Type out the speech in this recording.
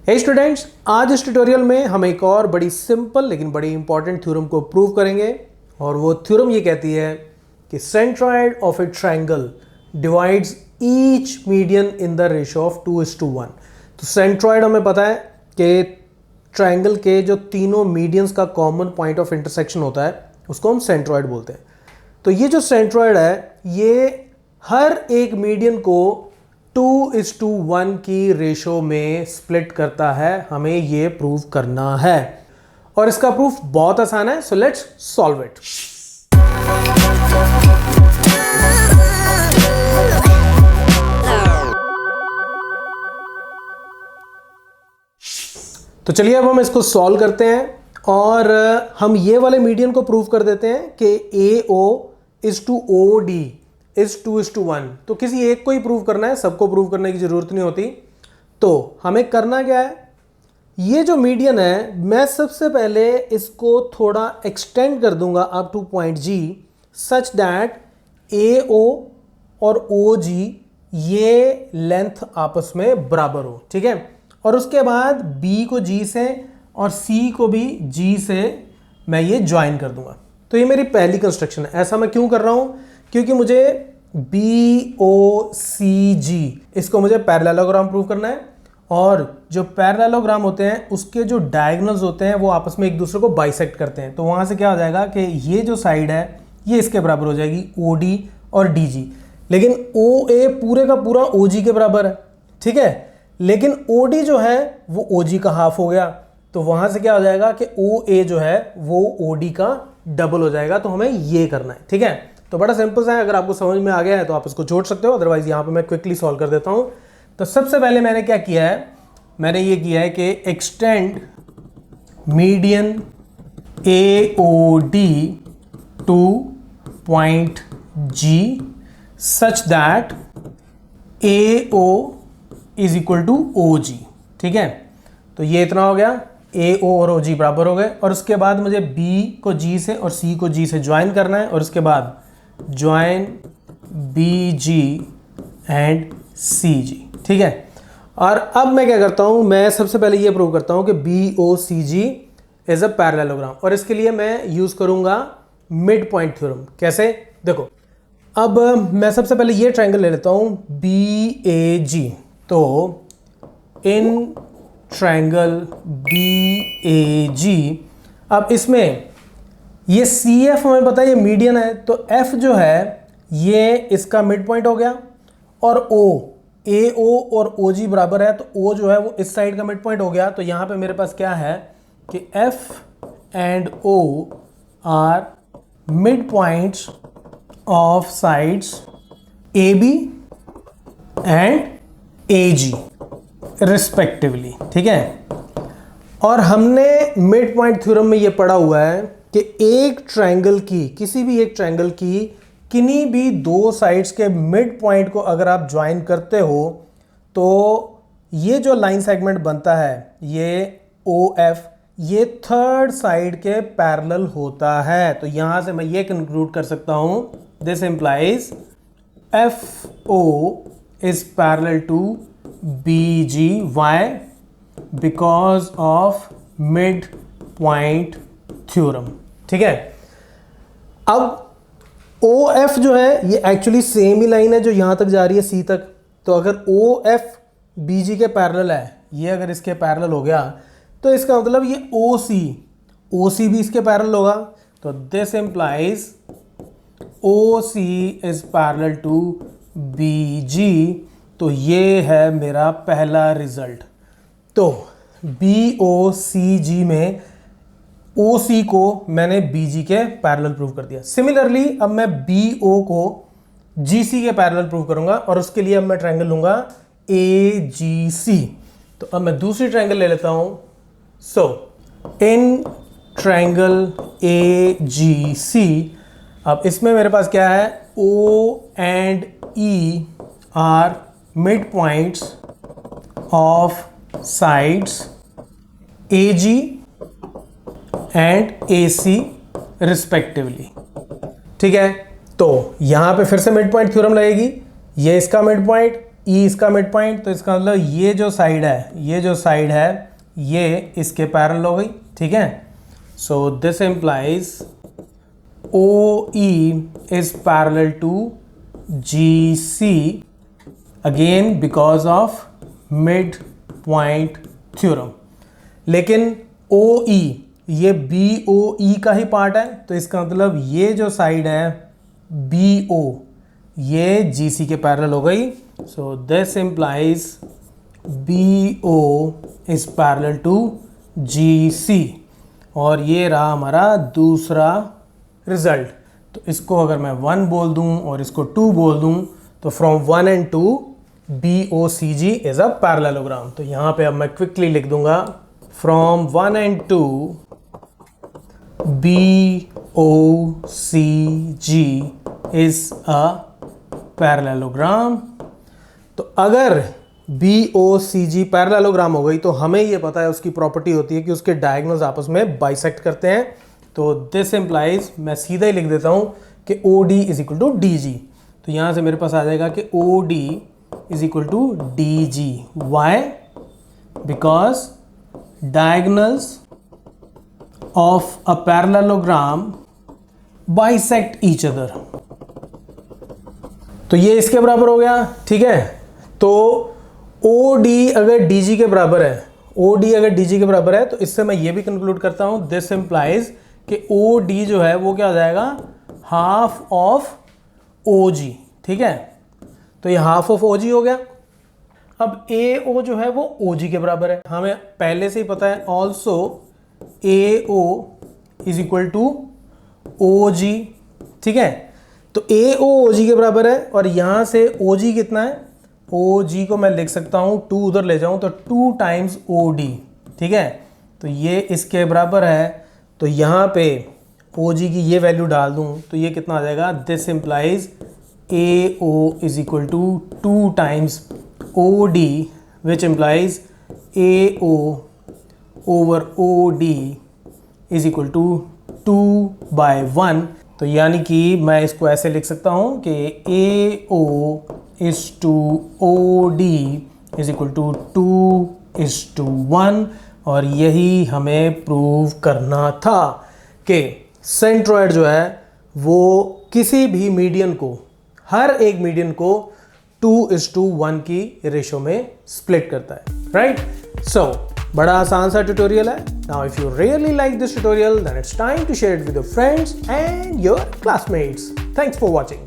हे students, आज इस tutorial में हम एक और बड़ी सिंपल लेकिन बड़ी इंपॉर्टेंट थ्योरम को प्रूव करेंगे और वो थ्योरम ये कहती है कि centroid of A triangle divides each median in the ratio of 2:1। तो सेंट्रॉइड हमें पता है कि ट्रायंगल के जो तीनों मीडियंस का कॉमन पॉइंट ऑफ इंटरसेक्शन होता है उसको हम सेंट्रॉइड बोलते हैं। तो ये जो सेंट्रॉइड है ये हर एक मीडियन को 2:1 की रेशो में स्प्लिट करता है। हमें ये प्रूव करना है और इसका प्रूफ बहुत आसान है। So let's solve it. तो चलिए अब हम इसको सॉल्व करते हैं और हम ये वाले मीडियन को प्रूव कर देते हैं कि AO is to OD is 2:1। तो किसी एक को ही प्रूव करना है, सबको प्रूव करने की जरूरत नहीं होती। तो हमें करना क्या है, ये जो मीडियन है मैं सबसे पहले इसको थोड़ा एक्सटेंड कर दूंगा up to point G such that AO और OG ये लेंथ आपस में बराबर हो, ठीक है। और उसके बाद B को G से और C को भी G से मैं ये ज्वाइन कर दूंगा। तो ये मेरी पहली कंस्ट्रक्शन है। ऐसा मैं क्यों कर रहा हूं, क्योंकि मुझे BOCG इसको मुझे पैरेललोग्राम प्रूव करना है और जो पैरेललोग्राम होते हैं उसके जो डायगोनल्स होते हैं वो आपस में एक दूसरे को बाइसेक्ट करते हैं। तो वहां से क्या हो जाएगा कि ये जो साइड है ये इसके बराबर हो जाएगी OD और DG, लेकिन OA पूरे का पूरा OG के बराबर है, ठीक है। लेकिन OD जो है वो OG का हाफ हो गया, तो वहां से क्या हो जाएगा कि OA जो है वो OD का डबल हो जाएगा। तो हमें ये करना है, ठीक है। तो बड़ा सिंपल सा है, अगर आपको समझ में आ गया है तो आप इसको छोड़ सकते हो, अदरवाइज यहां पे मैं क्विकली सॉल्व कर देता हूं। तो सबसे पहले मैंने क्या किया है, मैंने ये किया है कि extend median AOD to point G such that AO is equal to OG, ठीक है। तो ये इतना हो गया, AO और OG बराबर हो गए। और उसके बाद मुझे B को G से और C को G से ज्वाइन करना है और उसके बाद ज्वाइन BG एंड CG, ठीक है। और अब मैं क्या करता हूं, मैं सबसे पहले ये प्रूव करता हूं कि BOCG इज अ पैरेललोग्राम और इसके लिए मैं यूज करूंगा मिड पॉइंट थ्योरम। कैसे, देखो। अब मैं सबसे पहले ये ट्रायंगल ले लेता हूं BAG। तो इन ट्रायंगल BAG, अब इसमें ये CF हमें पता है ये मीडियन है, तो F जो है ये इसका मिड पॉइंट हो गया और AO और OG बराबर है, तो O जो है वो इस साइड का मिड पॉइंट हो गया। तो यहां पे मेरे पास क्या है कि F and O are mid points of sides AB and AG respectively, ठीक है। और हमने मिड पॉइंट थ्योरम में ये पढ़ा हुआ है कि एक ट्रायंगल की, किसी भी एक ट्रायंगल की किन्हीं भी दो साइड्स के मिड पॉइंट को अगर आप ज्वाइन करते हो तो ये जो लाइन सेगमेंट बनता है ये OF ये थर्ड साइड के पैरेलल होता है। तो यहां से मैं ये कंक्लूड कर सकता हूं, this implies FO is parallel to BG। Why? Because of mid point theorem, ठीक है। अब OF जो है ये एक्चुअली सेम ही लाइन है जो यहां तक जा रही है C तक। तो अगर OF BG के पैरेलल है, ये अगर इसके पैरेलल हो गया तो इसका मतलब ये OC भी इसके पैरेलल होगा। तो this implies OC is parallel to BG। तो ये है मेरा पहला रिजल्ट। तो BOCG में OC को मैंने BG के पैरेलल प्रूव कर दिया। सिमिलरली अब मैं BO को GC के पैरेलल प्रूव करूंगा और उसके लिए अब मैं ट्रायंगल लूंगा AGC। तो अब मैं दूसरी ट्रायंगल ले लेता हूं। सो इन ट्रायंगल AGC, अब इसमें मेरे पास क्या है, O and E are mid points of sides AG and AC respectively, ठीक है। तो यहां पे फिर से मिड पॉइंट थ्योरम लगेगी। ये इसका मिड पॉइंट, ई इसका मिड पॉइंट, तो इसका मतलब ये जो साइड है ये इसके पैरेलल हो गई, ठीक है। So this implies OE is parallel to GC again because of mid point theorem। लेकिन OE ये BOE का ही पार्ट है, तो इसका मतलब ये जो साइड है BO ये GC के पैरेलल हो गई। So this implies BO is parallel to GC, और ये रहा हमारा दूसरा रिजल्ट। तो इसको अगर मैं 1 बोल दूं और इसको 2 बोल दूं, तो from 1 and 2 BOCG is a parallelogram. तो यहां पे अब मैं क्विकली लिख दूंगा from 1 and 2 BOCG is a parallelogram. तो अगर BOCG पैरेललोग्राम हो गई तो हमें ये पता है, उसकी प्रॉपर्टी होती है कि उसके डायगोनल्स आपस में बाइसेक्ट करते हैं। तो दिस इंप्लाइज, मैं सीधा ही लिख देता हूं कि OD is equal to DG। तो यहां से मेरे पास आ जाएगा कि OD is equal to DG। Why? Because diagonals of a parallelogram bisect each other. तो ये इसके बराबर हो गया, ठीक है। तो OD अगर DG के बराबर है, OD अगर DG के बराबर है, तो इससे मैं ये भी कंक्लूड करता हूं, दिस इंप्लाइज कि OD जो है वो क्या हो जाएगा, हाफ ऑफ OG, ठीक है। तो ये हाफ ऑफ OG हो गया। अब AO जो है वो OG के बराबर है, हमें पहले से ही पता है। Also AO is equal to OG, ठीक है। तो AO OG के बराबर है, और यहां से OG कितना है, OG को मैं लिख सकता हूं 2 उधर ले जाऊं तो 2 टाइम्स OD, ठीक है। तो ये इसके बराबर है, तो यहाँ पे OG की ये वैल्यू डाल दूँ तो ये कितना आ जाएगा, this implies AO is equal to 2 times OD which implies AO over OD is equal to 2/1। तो यानी कि मैं इसको ऐसे लिख सकता हूँ कि AO is to OD is equal to 2:1। और यही हमें प्रूव करना था कि सेंट्रोइड जो है वो किसी भी मीडियन को, हर एक मीडियन को 2:1 की रेशो में स्प्लिट करता है, राइट। सो बड़ा आसान सा ट्यूटोरियल है। Now if you really like this tutorial then it's time to share it with your friends and your classmates. Thanks for watching.